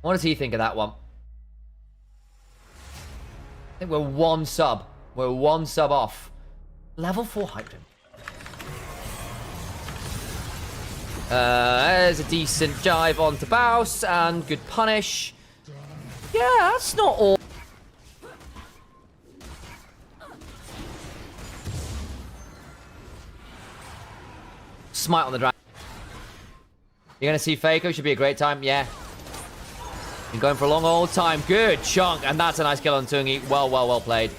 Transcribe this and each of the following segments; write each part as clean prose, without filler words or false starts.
What does he think of that one? I think we're one sub. We're one sub off. Level 4 hyped him. There's a decent jive onto Baus and good punish. Yeah, that's not all. Smite on the dragon. You're gonna see Faco. Should be a great time. Yeah. Been going for a long old time. Good chunk. And that's a nice kill on Tungi. Well played.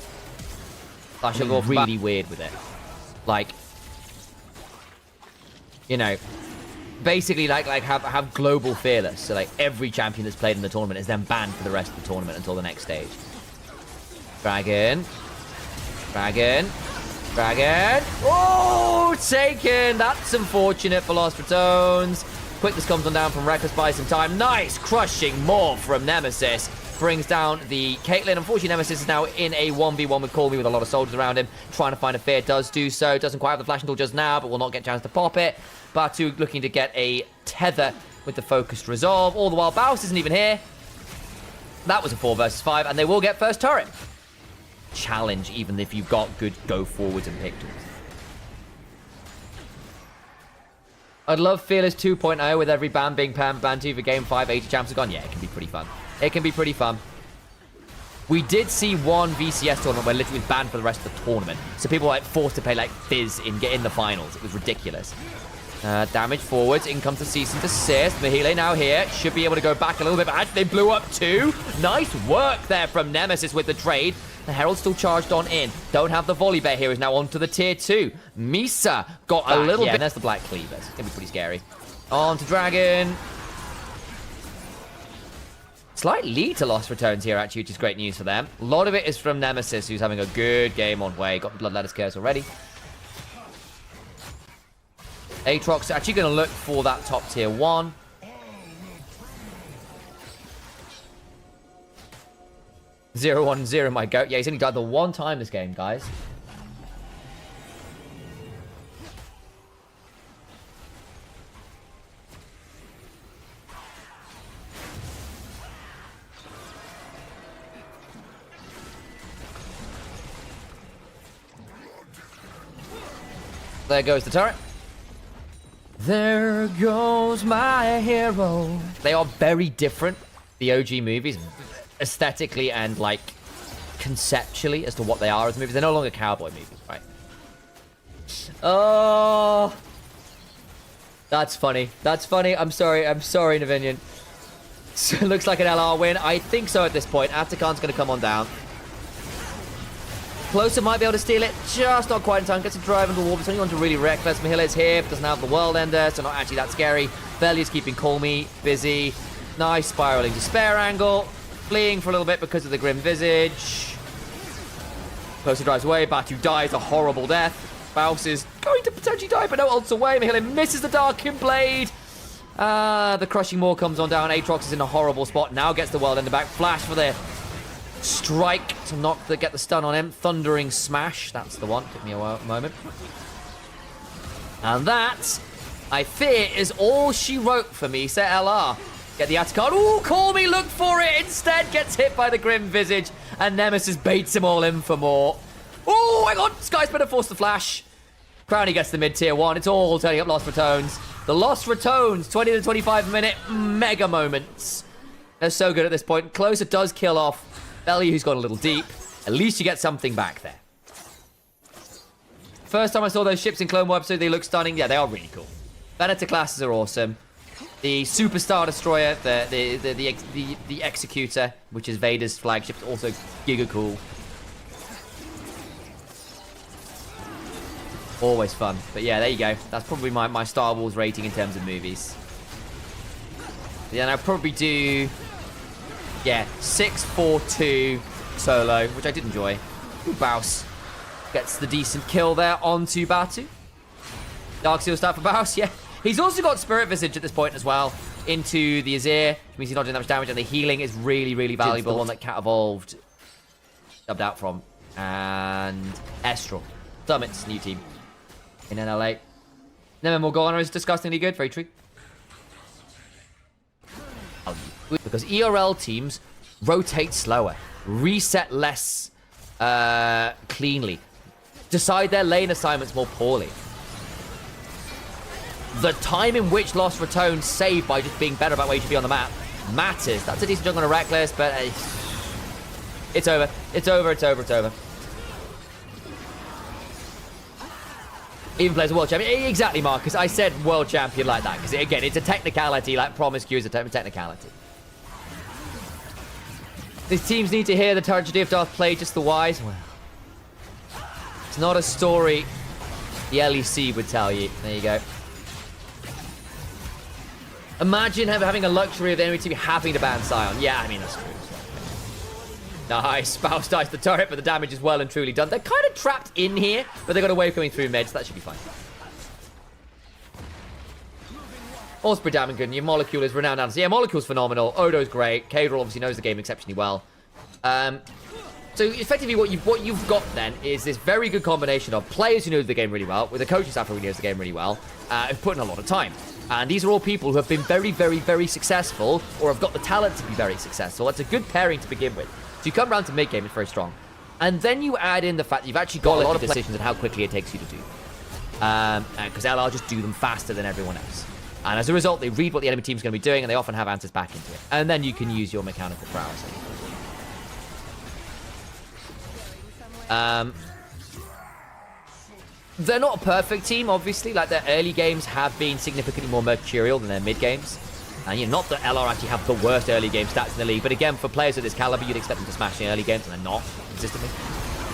I should go really weird with it. Like, you know, basically like have global fearless. So like every champion that's played in the tournament is then banned for the rest of the tournament until the next stage. Dragon. Oh, taken. That's unfortunate for Lost Ratones. Quickness comes on down from Reckless by some time. Nice crushing morph from Nemesis. Brings down the Caitlyn. Unfortunately, Nemesis is now in a 1v1 with Call Me with a lot of soldiers around him. Trying to find a fear. Does do so. Doesn't quite have the flash until just now, but will not get a chance to pop it. Batu looking to get a tether with the focused resolve. All the while, Baus isn't even here. That was a 4 versus 5, and they will get first turret. Challenge, even if you've got good go forwards and pick tools. I'd love Fearless 2.0 with every ban being Bantu for game 5, 80 champs are gone. Yeah, it can be pretty fun. It can be pretty fun. We did see one VCS tournament where literally was banned for the rest of the tournament. So people were like forced to play like Fizz in the finals. It was ridiculous. Damage forwards. In comes the cease and desist. Mahile now here. Should be able to go back a little bit, but actually they blew up too. Nice work there from Nemesis with the trade. The Herald still charged on in. Don't have the volley bear here. Is now on to the tier 2. Misa got a little bit. And there's the Black Cleavers. It's going to be pretty scary. On to Dragon. Slight lead to Lost Ratones here, actually, which is great news for them. A lot of it is from Nemesis, who's having a good game on way. Got the Bloodletter's Curse already. Aatrox actually going to look for that top tier 1. Zero, 1-0, my goat. Yeah, he's only died the one time this game, guys. There goes the turret. There goes my hero. They are very different, the OG movies, aesthetically and like conceptually as to what they are as movies. They're no longer cowboy movies, right? Oh, that's funny. That's funny. I'm sorry, Navinian. So it looks like an LR win. I think so at this point. Atakan's going to come on down. Closer might be able to steal it. Just not quite in time. Gets a drive into the wall. It's only on to really reckless. Mahila's here. Doesn't have the World Ender, so not actually that scary. Velia's keeping Call Me busy. Nice spiraling despair angle. Fleeing for a little bit because of the Grim Visage. Closer drives away. Batu dies a horrible death. Baus is going to potentially die, but no ults away. Mahila misses the Darkin Blade. The Crushing Maw comes on down. Aatrox is in a horrible spot. Now gets the World Ender back. Flash for the strike to get the stun on him. Thundering Smash. That's the one. Took me a moment. And that, I fear, is all she wrote for me. Set LR. Get the Atakan. Ooh, Call Me, look for it. Instead gets hit by the Grim Visage. And Nemesis baits him all in for more. Oh, hang on. Sky's better force the flash. Crowny gets the mid-tier 1. It's all turning up Lost Ratones. The Lost Ratones, 20 to 25 minute mega moments. They're so good at this point. Closer does kill off Belly, who's gone a little deep. At least you get something back there. First time I saw those ships in Clone War episode, they look stunning. Yeah, they are really cool. Venator classes are awesome. The Superstar Destroyer, the Executor, which is Vader's flagship, is also giga cool. Always fun. But yeah, there you go. That's probably my Star Wars rating in terms of movies. Yeah, and I'll probably do, yeah, 6-4-2 solo, which I did enjoy. Ooh, Baus gets the decent kill there onto Batu. Dark Seal start for Baus, yeah. He's also got Spirit Visage at this point as well into the Azir, which means he's not doing that much damage, and the healing is really, really valuable. The one that Cat Evolved dubbed out from. And Estral. Summit's new team in NLA. Nemon Morgana is disgustingly good. Very true. Because ERL teams rotate slower, reset less cleanly, decide their lane assignments more poorly. The time in which Lost Ratones save by just being better about where you should be on the map matters. That's a decent jump on a Reckless, but it's over. It's over, it's over, it's over. Even plays a world champion. Exactly, Marcus. I said world champion like that because, again, it's a technicality, like promiscuous is a technicality. These teams need to hear the tragedy of Darth play just the wise. Well, it's not a story the LEC would tell you. There you go. Imagine having a luxury of the enemy team having to ban Sion. Yeah, I mean, that's true. Nice. Spouse dies the turret, but the damage is well and truly done. They're kind of trapped in here, but they got a wave coming through mid, so that should be fine. Also pretty damn good. Your Molecule is renowned analyst. Yeah, Molecule's phenomenal. Odo's great. Kadral obviously knows the game exceptionally well. So effectively what you've got then is this very good combination of players who know the game really well, with a coaching staff who knows the game really well, who've put in a lot of time. And these are all people who have been very, very, very successful, or have got the talent to be very successful. That's a good pairing to begin with. So you come around to mid-game, it's very strong. And then you add in the fact that you've actually got a lot of decisions and how quickly it takes you to do. Because LR just do them faster than everyone else. And as a result, they read what the enemy team's going to be doing, and they often have answers back into it. And then you can use your mechanical prowess. They're not a perfect team, obviously. Like, their early games have been significantly more mercurial than their mid games. And, you know, not that LR actually have the worst early game stats in the league, but again, for players of this caliber, you'd expect them to smash in early games, and they're not consistently.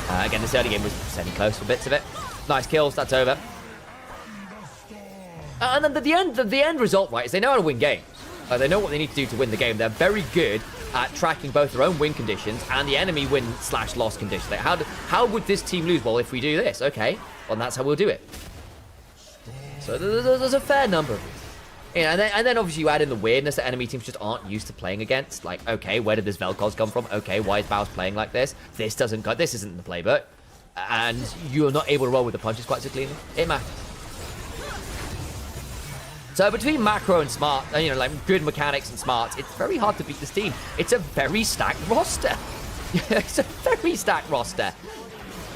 Again, this early game was semi-close for bits of it. Nice kills, that's over. And then the end result, right, is they know how to win games. They know what they need to do to win the game. They're very good at tracking both their own win conditions and the enemy win/loss conditions. Like, how would this team lose? Well, if we do this, okay, well, that's how we'll do it. So there's a fair number of these. Yeah, and then obviously you add in the weirdness that enemy teams just aren't used to playing against. Like, okay, where did this Vel'Koz come from? Okay, why is Baus playing like this? This isn't in the playbook. And you're not able to roll with the punches quite so cleanly. It matters. So between macro and smart, you know, like good mechanics and smarts, it's very hard to beat this team. It's a very stacked roster. It's a very stacked roster.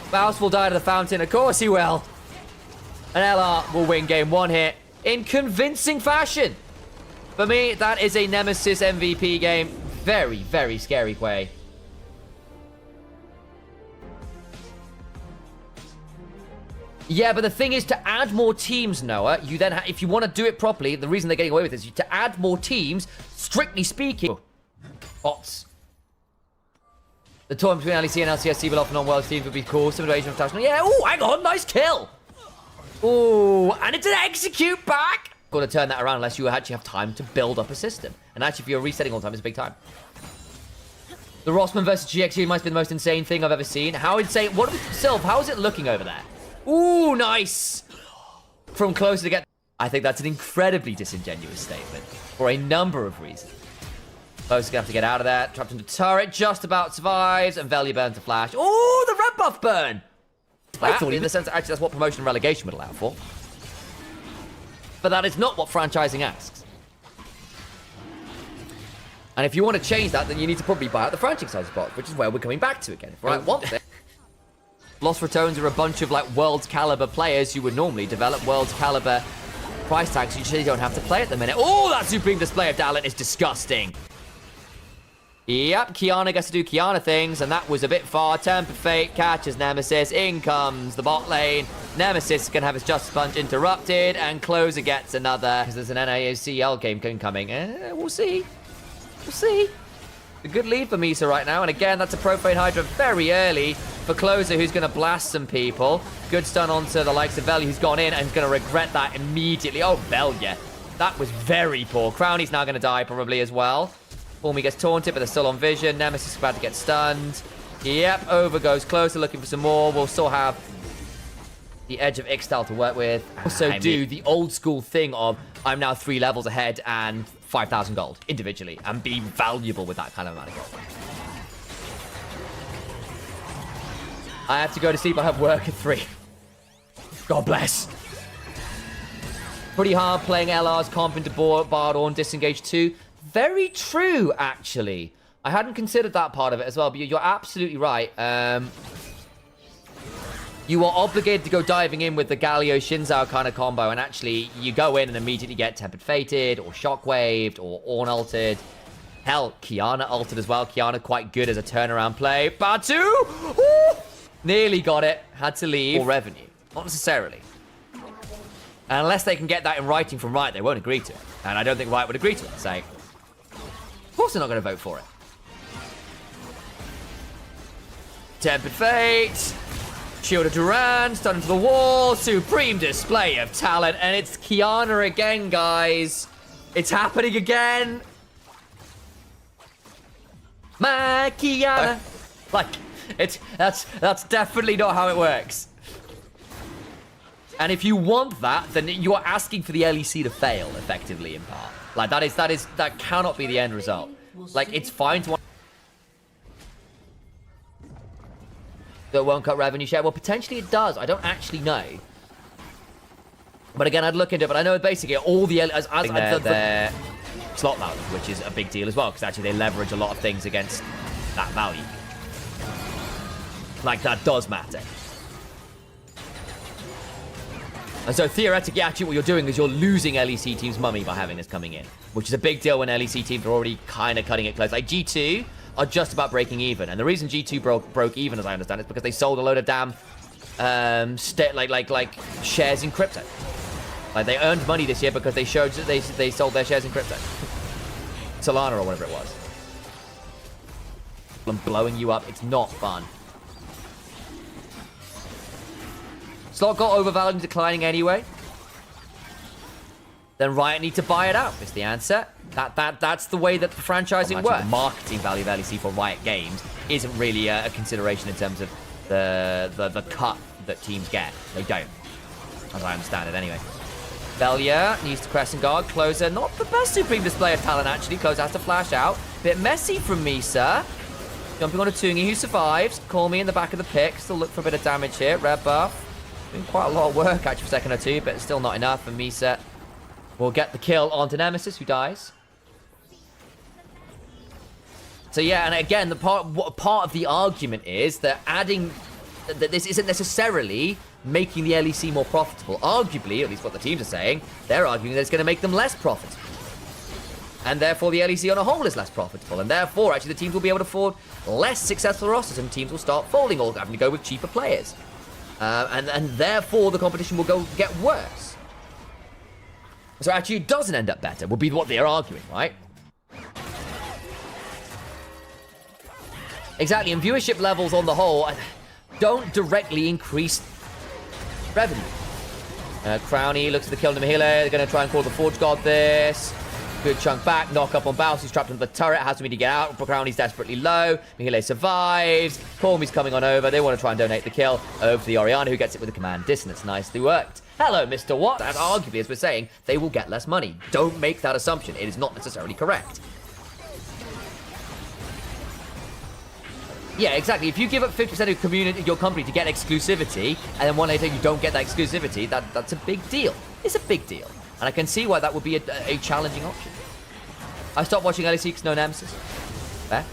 Baus will die to the fountain. Of course he will. And LR will win game one here in convincing fashion. For me, that is a Nemesis MVP game. Very, very scary way. Yeah, but the thing is, to add more teams, Noah, you then, if you want to do it properly, the reason they're getting away with this is to add more teams, strictly speaking. Bots. The tournament between LEC and LCSC will often on world teams would be cool. Simulation of international. Yeah, oh, hang on, nice kill. Oh, and it's an execute back. Got to turn that around unless you actually have time to build up a system. And actually, if you're resetting all the time, it's a big time. The Rossman versus GXU might be the most insane thing I've ever seen. How insane? What, Sylv, how is it looking over there? Ooh, nice. From closer to get... I think that's an incredibly disingenuous statement for a number of reasons. Closer gonna have to get out of there. Trapped into turret, just about survives, and Velia burns to flash. Ooh, the red buff burn. I thought in the sense that actually that's what promotion and relegation would allow for. But that is not what franchising asks. And if you want to change that, then you need to probably buy out the franchise box, which is where we're coming back to again. Right, one thing. Lost Ratones are a bunch of, like, world caliber players who would normally develop world caliber price tags. You usually don't have to play at the minute. Oh, that supreme display of talent is disgusting. Yep, Kiana gets to do Kiana things, and that was a bit far. Temper Fate catches Nemesis. In comes the bot lane. Nemesis is going to have his Justice Punch interrupted, and Closer gets another. Because there's an NACL game coming. We'll see. We'll see. A good lead for Misa right now, and again, that's a Profane Hydra very early for Closer, who's going to blast some people. Good stun onto the likes of Velia, who's gone in and is going to regret that immediately. Oh, Velia. That was very poor. Crownie's now going to die probably as well. Formy gets taunted, but they're still on vision. Nemesis is about to get stunned. Yep, over goes Closer, looking for some more. We'll still have the edge of Ixtal to work with. Also do the old school thing of, I'm now 3 levels ahead and 5,000 gold individually, and be valuable with that kind of amount of gold. I have to go to sleep. I have work at 3. God bless. Pretty hard playing LR's comp into Bard on Disengage 2. Very true, actually. I hadn't considered that part of it as well, but you're absolutely right. You are obligated to go diving in with the Galio Shinzao kind of combo, and actually, you go in and immediately get Tempered Fated, or Shockwaved, or Ornn ulted. Hell, Kiana ulted as well. Kiana quite good as a turnaround play. Batu! Ooh! Nearly got it. Had to leave. Or revenue. Not necessarily. And unless they can get that in writing from Riot, they won't agree to it. And I don't think Riot would agree to it. So, of course they're not going to vote for it. Tempered Fate. Shield of Duran. Stunned into the wall. Supreme display of talent. And it's Kiana again, guys. It's happening again. My Kiana. Like, that's definitely not how it works. And if you want that, then you're asking for the LEC to fail, effectively, in part. Like, that cannot be the end result. Like, it's fine to want... That won't cut revenue share? Well, potentially it does. I don't actually know. But again, I'd look into it. But I know basically all the... their slot value, which is a big deal as well, because actually they leverage a lot of things against that value. Like, that does matter. And so theoretically, actually, what you're doing is you're losing LEC teams' money by having this coming in, which is a big deal when LEC teams are already kind of cutting it close. Like, G2 are just about breaking even. And the reason G2 broke even, as I understand it, is because they sold a load of damn shares in crypto. Like, they earned money this year because they showed that they sold their shares in crypto. Solana or whatever it was. I'm blowing you up. It's not fun. Slot got overvalued and declining anyway. Then Riot need to buy it out, is the answer. That's the way that the franchising works. The marketing value of LEC for Riot Games isn't really a consideration in terms of the cut that teams get. They don't, as I understand it anyway. Velia needs to Crescent Guard. Closer, not the best Supreme display of talent, actually. Closer has to flash out. Bit messy from Misa. Jumping on a Tungi, who survives. Call me in the back of the pick. Still look for a bit of damage here. Red buff. Doing quite a lot of work, actually, for a second or two, but it's still not enough. And Misa will get the kill onto Nemesis, who dies. So yeah, and again, part of the argument is that that this isn't necessarily making the LEC more profitable. Arguably, at least what the teams are saying, they're arguing that it's going to make them less profitable. And therefore, the LEC on a whole is less profitable. And therefore, actually, the teams will be able to afford less successful rosters, and teams will start folding or having to go with cheaper players. And therefore, the competition will get worse. So actually, it doesn't end up better, would be what they're arguing, right? Exactly, and viewership levels on the whole don't directly increase revenue. Crowny looks at the kill to Mahile. They're going to try and call the Forge God this. Good chunk back. Knock up on Bounce. He's trapped under the turret. Has to get out. Crowny's desperately low. Mahile survives. Cormy's coming on over. They want to try and donate the kill over to the Oriana, who gets it with a command dissonance. Nicely worked. Hello, Mr. Watt. And arguably, as we're saying, they will get less money. Don't make that assumption. It is not necessarily correct. Yeah, exactly. If you give up 50% of your company to get exclusivity, and then one later you don't get that exclusivity, that's a big deal. It's a big deal. And I can see why that would be a challenging option. I stopped watching LEC because no Nemesis. Fair.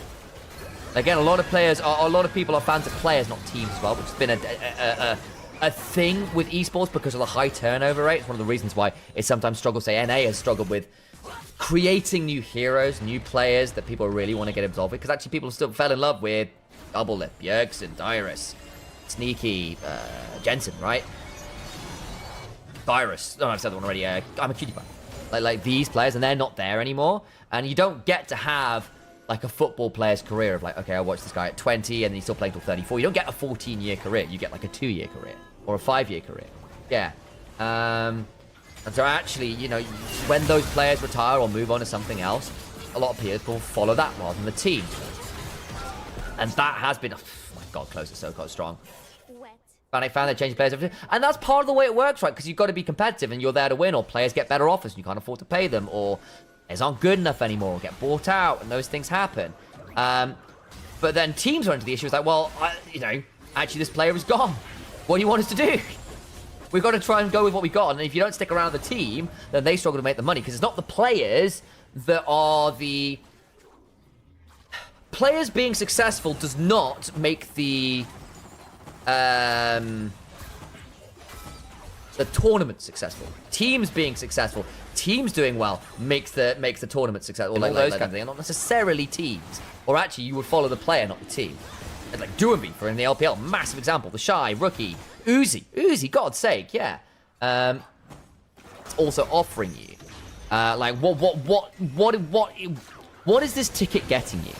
Again, a lot of people are fans of players, not teams as well, which has been a thing with esports because of the high turnover rate. It's one of the reasons why it sometimes struggles. Say, NA has struggled with creating new heroes, new players that people really want to get involved with, because actually people still fell in love with Double Lip, Yergson, Dyrus, Sneaky, Jensen, right? Dyrus. Oh, I've said that one already. I'm a cutie pie. Like these players, and they're not there anymore. And you don't get to have like a football player's career of like, okay, I watched this guy at 20 and then he's still playing till 34. You don't get a 14-year career. You get like a 2-year career or a 5-year career. Yeah. And so actually, you know, when those players retire or move on to something else, a lot of people follow that rather than the team. And that has been, oh my God, close is so strong. Panic fan, they change players every time. And that's part of the way it works, right? Because you've got to be competitive and you're there to win, or players get better offers and you can't afford to pay them, or players aren't good enough anymore, or get bought out, and those things happen. But then teams run into the issue. It's like, well, you know, actually this player is gone. What do you want us to do? We've got to try and go with what we got. And if you don't stick around the team, then they struggle to make the money, because it's not the players that are the... Players being successful does not make the tournament successful. Teams being successful, teams doing well makes the tournament successful. All those kind of things, not necessarily teams. Or actually, you would follow the player, not the team. It's like Doomby for in the LPL, massive example. The Shy, Rookie, Uzi, God's sake, yeah. It's also offering you, like what is this ticket getting you?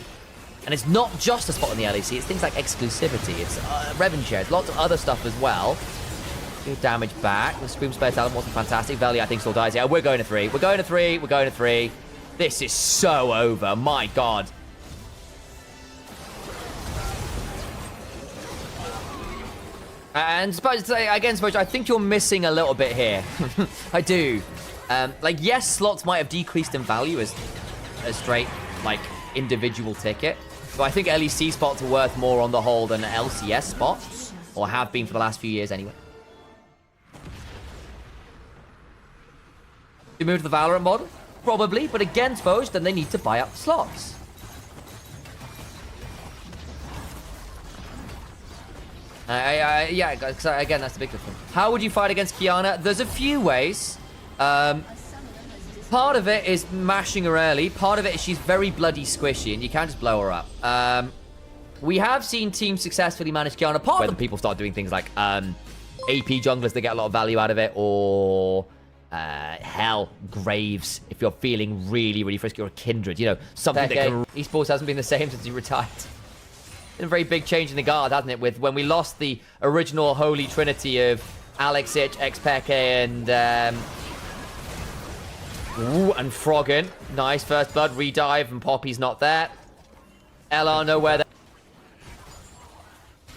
And it's not just a spot in the LEC, it's things like exclusivity, it's revenue shares, lots of other stuff as well. Good damage back. The Scream Spare Talent wasn't fantastic. Veli, I think, still dies. Yeah, we're going to 3. We're going to 3. We're going to 3. This is so over. My God. And again, I think you're missing a little bit here. I do. Like, yes, slots might have decreased in value as a straight, like, individual ticket. But I think LEC spots are worth more on the whole than LCS spots. Or have been for the last few years anyway. To move to the Valorant model? Probably, but against Foge, then they need to buy up the slots. Yeah, again, that's the big difference. How would you fight against Kiana? There's a few ways. Part of it is mashing her early. Part of it is she's very bloody squishy, and you can't just blow her up. We have seen teams successfully manage Kiana. Part of the people start doing things like AP junglers that get a lot of value out of it, or... hell, Graves, if you're feeling really, really frisky, or a Kindred, you know, something that can... Esports hasn't been the same since he retired. Been a very big change in the guard, hasn't it? With when we lost the original holy trinity of Alex Ich, Xpeke, and Froggen. Nice first blood, redive, and Poppy's not there. LR nowhere there.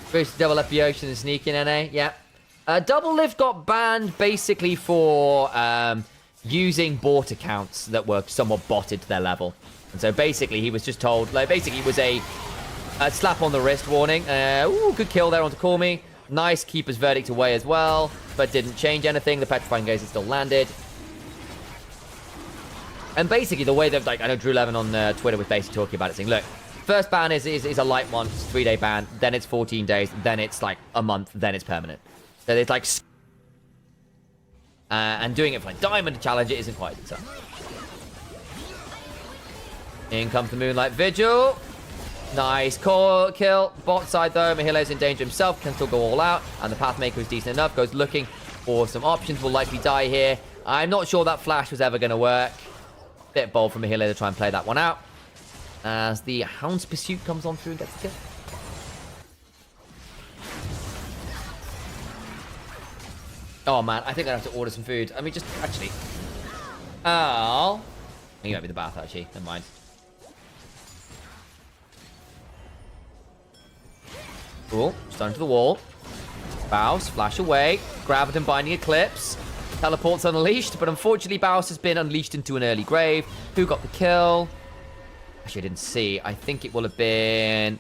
First double up the ocean and sneak in, NA, yeah. Double Lift got banned basically for using bot accounts that were somewhat botted to their level. And so basically he was just told, like basically it was a slap on the wrist warning. Ooh, good kill there onto Call Me. Nice keeper's verdict away as well, but didn't change anything. The petrifying gaze still landed. And basically the way that, like, I know Drew Levin on Twitter was basically talking about it, saying, look, first ban is a light one, it's a 3-day ban, then it's 14 days, then it's like a month, then it's permanent. So it's like... and doing it for like Diamond Challenge, it isn't quite as tough. In comes the Moonlight Vigil. Nice kill. Bot side though, Mahile's in danger himself, can still go all out. And the Pathmaker is decent enough, goes looking for some options, will likely die here. I'm not sure that flash was ever going to work. Bit bold from Mahile to try and play that one out. As the Hound's Pursuit comes on through and gets the kill. Oh man, I think I have to order some food. I mean, just actually. Oh. You might be in the bath actually. Never mind. Cool. Stone to the wall. Baus, flash away. Graviton binding Eclipse. Teleports unleashed, but unfortunately Baus has been unleashed into an early grave. Who got the kill? Actually, I didn't see. I think it will have been...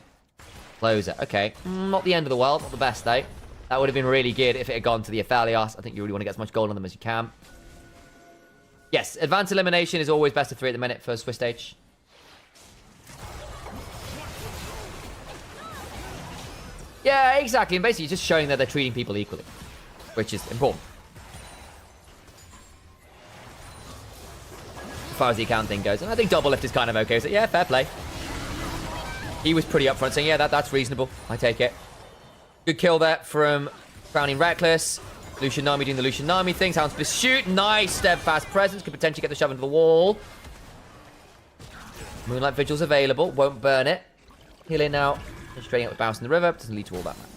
Closer. Okay. Not the end of the world. Not the best, though. That would have been really good if it had gone to the Aphelios. I think you really want to get as much gold on them as you can. Yes, advanced elimination is always best of 3 at the minute for Swiss stage. Yeah, exactly. And basically just showing that they're treating people equally, which is important. As far as the account thing goes. And I think Double Lift is kind of okay. So yeah, fair play. He was pretty upfront saying, yeah, that's reasonable. I take it. Good kill there from Crowning Reckless. Lucian Nami doing the Lucian Nami things. Hound's Pursuit. Nice steadfast presence. Could potentially get the shove into the wall. Moonlight Vigil's available. Won't burn it. Healing now. Just trading up with Bounce in the river. Doesn't lead to all that much.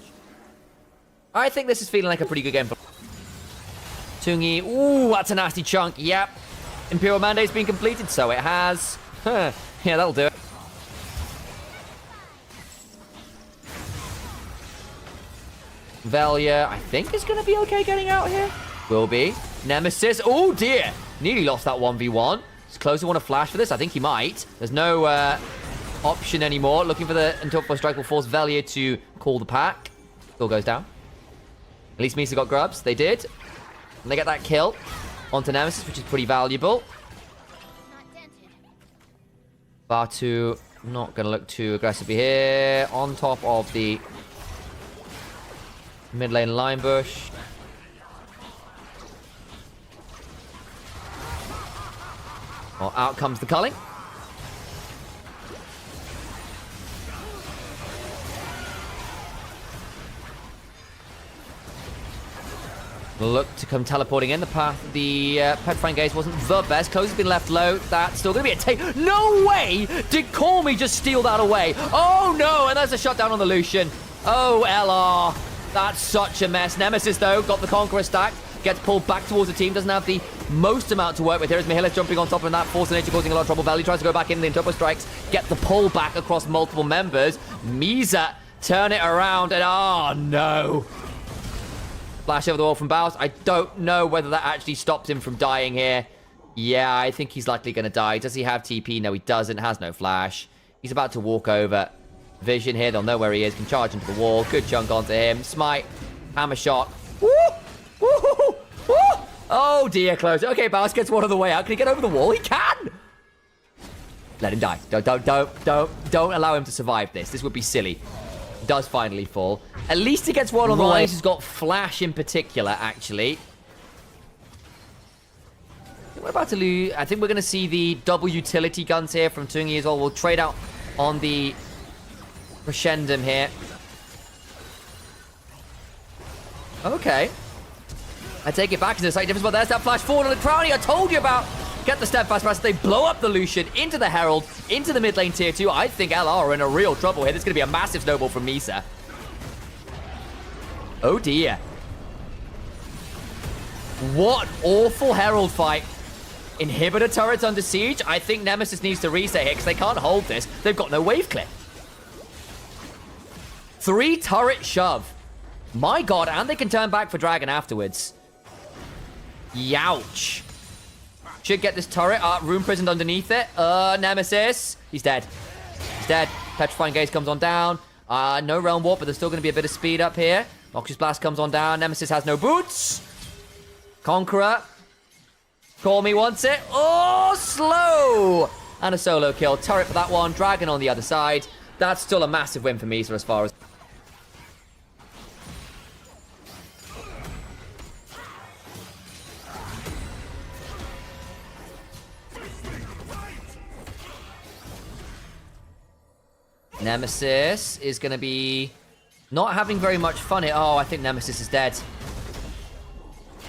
I think this is feeling like a pretty good game for Tungi. Ooh, that's a nasty chunk. Yep. Imperial Mandate's been completed, so it has. Yeah, that'll do it. Velia, I think, is going to be okay getting out here. Will be. Nemesis. Oh, dear. Nearly lost that 1v1. It's closer. Want to flash for this? I think he might. There's no option anymore. Looking for the until for strike will force Velia to call the pack. Still goes down. At least Misa got grubs. They did. And they get that kill onto Nemesis, which is pretty valuable. Batu not going to look too aggressively here. On top of the mid lane line bush. Well, out comes the culling. Look to come teleporting in. The path of the Petrifying Gaze wasn't the best. Close has been left low. That's still going to be a take. No way! Did Call Me just steal that away? Oh, no! And there's a shutdown on the Lucian. Oh, LR. That's such a mess. Nemesis, though, got the Conqueror stacked. Gets pulled back towards the team. Doesn't have the most amount to work with. Here is Mihalis jumping on top of that. Force of Nature causing a lot of trouble. Valley tries to go back in. The Interpo strikes. Get the pull back across multiple members. Misa turn it around. And oh, no. Flash over the wall from Baus. I don't know whether that actually stops him from dying here. Yeah, I think he's likely going to die. Does he have TP? No, he doesn't. Has no flash. He's about to walk over. Vision here. They'll know where he is. Can charge into the wall. Good chunk onto him. Smite. Hammer shot. Woo! Woo! Woo! Oh, dear, close. Okay, Baus gets one of the way out. Can he get over the wall? He can! Let him die. Don't allow him to survive this. This would be silly. Does finally fall. At least he gets one on the way. He's got flash in particular, actually. We're about to lose. I think we're going to see the double utility guns here from Tungi as well. We'll trade out on the Crescendum here. Okay. I take it back to the slight difference, but there's that flash forward on the Crownie I told you about. Get the steadfast pass. They blow up the Lucian into the Herald, into the mid lane tier 2. I think LR are in a real trouble here. This is going to be a massive snowball from Misa. Oh dear. What awful Herald fight. Inhibitor turrets under siege. I think Nemesis needs to reset here because they can't hold this. They've got no wave clip. 3 turret shove. My god, and they can turn back for Dragon afterwards. Youch. Should get this turret. Room prisoned underneath it. Nemesis. He's dead. He's dead. Petrifying Gaze comes on down. No Realm Warp, but there's still going to be a bit of speed up here. Noxious Blast comes on down. Nemesis has no boots. Conqueror. Call Me wants it. Oh, slow. And a solo kill. Turret for that one. Dragon on the other side. That's still a massive win for Misa as far as... Nemesis is going to be not having very much fun here. Oh, I think Nemesis is dead.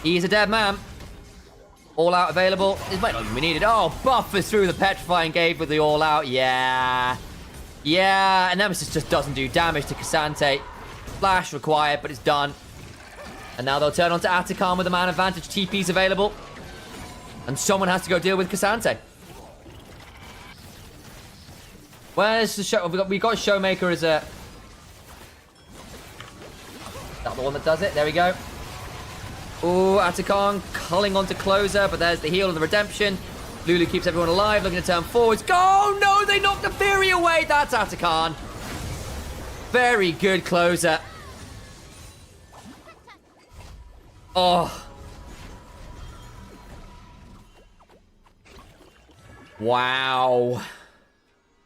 He's a dead man. All out available. It might not even be needed. Oh, buffers through the Petrifying Gaze with the all out. Yeah. Yeah, and Nemesis just doesn't do damage to Cassante. Flash required, but it's done. And now they'll turn on to Atakan with a man advantage. TP's available. And someone has to go deal with Cassante. Where's the show? We got Showmaker as a... Is that the one that does it? There we go. Ooh, Atakan culling onto Closer, but there's the heal and the redemption. Lulu keeps everyone alive, looking to turn forwards. Oh, no, they knocked the Fury away. That's Atakan. Very good Closer. Oh. Wow.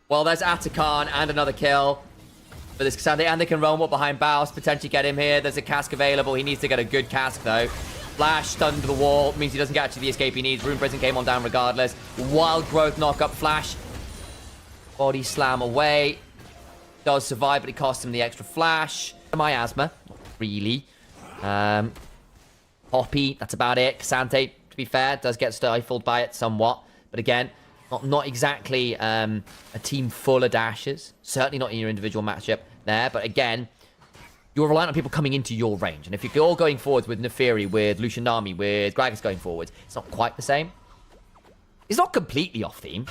Well, there's Atakan and another kill for this Cassandra. And they can roam up behind Baus, potentially get him here. There's a cask available. He needs to get a good cask, though. Flash stunned to the wall. Means he doesn't get actually the escape he needs. Rune Prison came on down regardless. Wild Growth knock up. Flash. Body slam away. Does survive, but it costs him the extra flash. Miasma. Not really. Hoppy. That's about it. Cassante, to be fair, does get stifled by it somewhat. But again... Not exactly a team full of dashes. Certainly not in your individual matchup there. But again, you're reliant on people coming into your range. And if you're all going forwards with Neferi, with Lucianami, with Gragas going forwards, it's not quite the same. It's not completely off theme.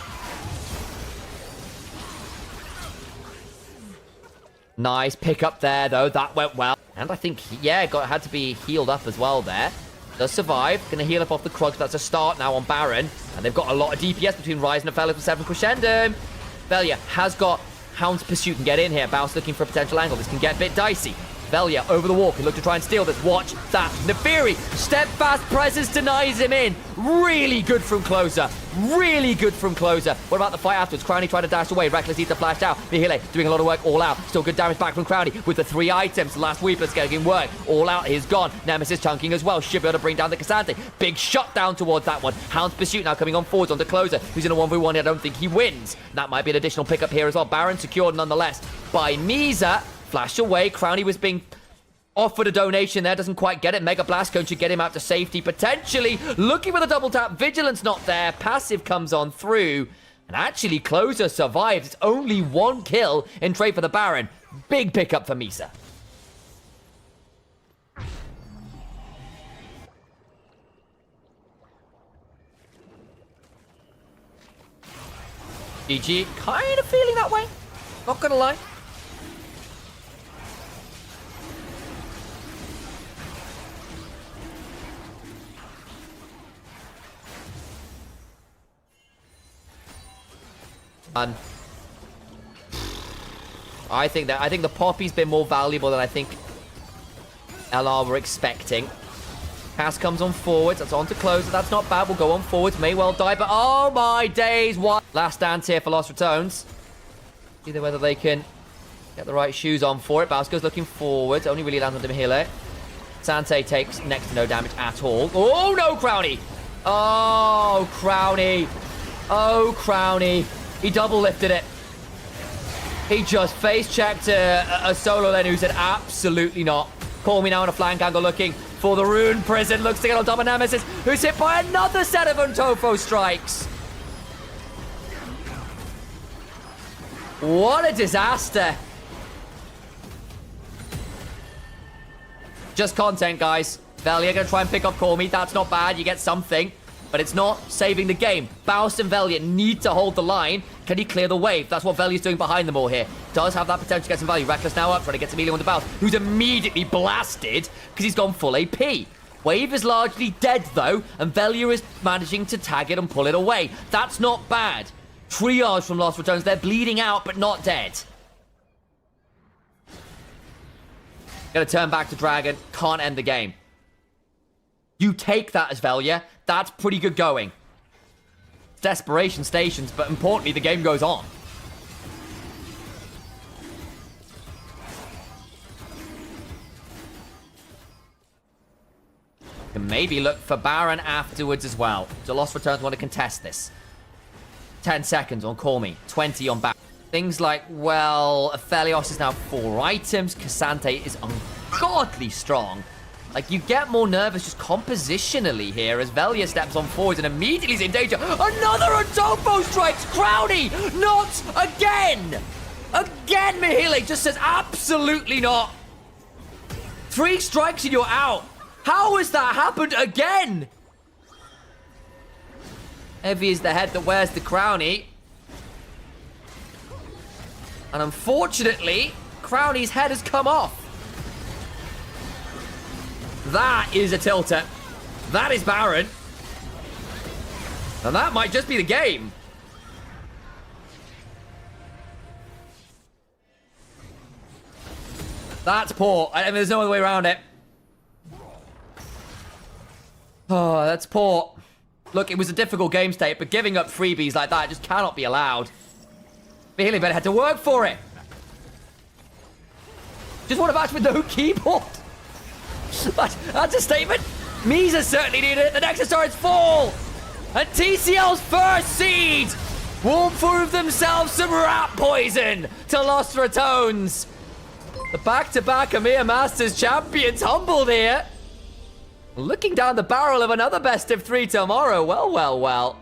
Nice pick up there, though. That went well. And I think, yeah, had to be healed up as well there. Does survive. Going to heal up off the Krugs. That's a start now on Baron. And they've got a lot of DPS between Ryze and Felix with 7 Crescendo. Velia has got Hound's Pursuit and get in here. Baus looking for a potential angle. This can get a bit dicey. Velia over the wall. Can look to try and steal this. Watch that. Neferi. Steadfast presence denies him in. Really good from Closer. Really good from Closer. What about the fight afterwards? Crownie tried to dash away. Reckless needs to flash out. Mihile doing a lot of work all out. Still good damage back from Crownie with the 3 items. Last Weeper's getting work. All out is gone. Nemesis chunking as well. Should be able to bring down the Cassante. Big shot down towards that one. Hound's Pursuit now coming on forwards onto Closer, who's in a 1v1. I don't think he wins. That might be an additional pickup here as well. Baron secured nonetheless by Misa. Flash away. Crownie was being offered a donation there, doesn't quite get it. Mega Blast Cone should get him out to safety, potentially. Looking for the double tap. Vigilance not there. Passive comes on through. And actually, Closer survives. It's only 1 kill in trade for the Baron. Big pickup for Misa. GG. Kind of feeling that way. Not gonna lie. I think the Poppy's been more valuable than I think LR were expecting. Cass comes on forwards. That's on to Closer. That's not bad. We'll go on forwards. May well die, but oh my days, what? Last dance here for Lost Ratones. Either whether they can get the right shoes on for it. Bowser's looking forwards. Only really lands on Mihile. Sante takes next to no damage at all. Oh no, Crownie! Oh, Crownie! Oh, Crownie! He double lifted it. He just face checked a solo lane who said absolutely not. Call me now on a flank angle looking for the Rune Prison. Looks to get on top of Nemesis, who's hit by another set of Untofo strikes. What a disaster. Just content, guys. Velia gonna try and pick up Call Me. That's not bad. You get something. But it's not saving the game. Baust and Valiant need to hold the line. Can he clear the wave? That's what Valiant's doing behind them all here. Does have that potential to get some value. Reckless now up, trying to get some healing on the Baust, who's immediately blasted because he's gone full AP. Wave is largely dead, though, and Velia is managing to tag it and pull it away. That's not bad. Triage from Lost Ratones. They're bleeding out, but not dead. Gonna turn back to Dragon. Can't end the game. You take that as Velia. That's pretty good going. Desperation stations, but importantly, the game goes on. Can maybe look for Baron afterwards as well. Do Lost Returns want to contest this? 10 seconds on Call Me, 20 on Baron. Things like, well, Aphelios is now 4 items. Cassante is ungodly strong. Like, you get more nervous just compositionally here as Velia steps on forwards and immediately is in danger. Another Untofo strikes Crownie! Not again! Again, Mihile just says absolutely not. 3 strikes and you're out. How has that happened again? Heavy is the head that wears the Crownie. And unfortunately, Crownie's head has come off. That is a tilter. That is Baron. And that might just be the game. That's poor. I mean, there's no other way around it. Oh, that's poor. Look, it was a difficult game state, but giving up freebies like that just cannot be allowed. Mihile better had to work for it. Just want a match with no keyboard. That's a statement. Misa certainly needed it. The Nexus Stars fall. And TCL's first seed will prove themselves some rat poison to Lost Ratones. The back-to-back EMEA Masters champions humbled here. Looking down the barrel of another best of 3 tomorrow. Well, well, well.